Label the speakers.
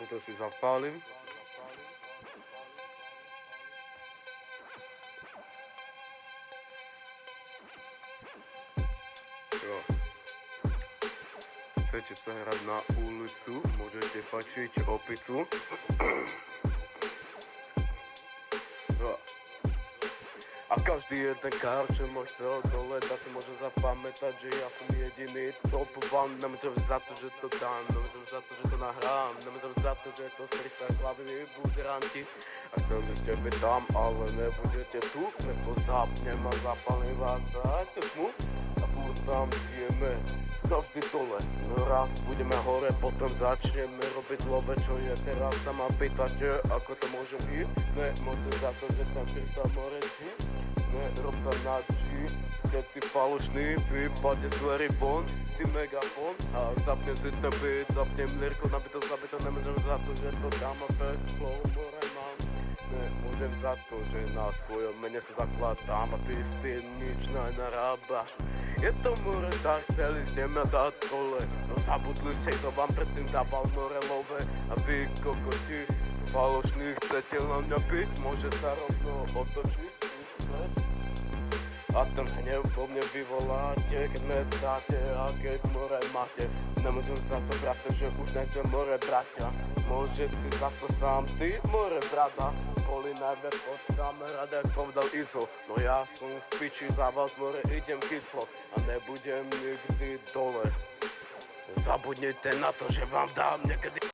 Speaker 1: Toto si zapálim. Jo. Chcete sa hrať na ulicu, môžete fačiť opicu. Jo. A každý jeden kár, čo ma chcel doledať, si môže zapamätať, že ja som jediný top one. Nemôžem za to, že to dám, nemôžem za to, že to nahrám, nemôžem za to, že to freestyle hlavy buzeranti. A chcem byť tebe tam, ale nebudete tu, nebo zapnem a zapalím vás a to tmu. A furt tam žijeme, navždy dole. No raz budeme hore, potom začneme robiť love, čo je teraz. Sa ma pýtate, ako to môžem ísť. Nemôžem za to, že tam freestyle more žiť. Nerob sa na G, keď si falošný, vypadne z dverí von, ty megafón. A zapnem si ten beat, zapnem lyrku, nabito, nemôžem za to, že to dám a fest flow more mám. Nemôžem za to, že na svojom mene sa zakladám a ty s tým nič nenarábaš. Je to more, tak chceli ste ma dať dole, no zabudli ste, kto vám predtým dával more love. A vy kokoti falošní chcete na mňa byť, môže sa rovno otočiť. A ten hnev po mne vyvoláte, keď me dáte a keď more máte. Nemôžem za to, brate, že už nechce more bratia. Môže si za to sám ty, more brada. Boli najviac od kamaráda, jak povedal Izo. No ja som v piči, za vás more idem kyslo. A nebudem nikdy dole. Zabudnite na to, že vám dám niekedy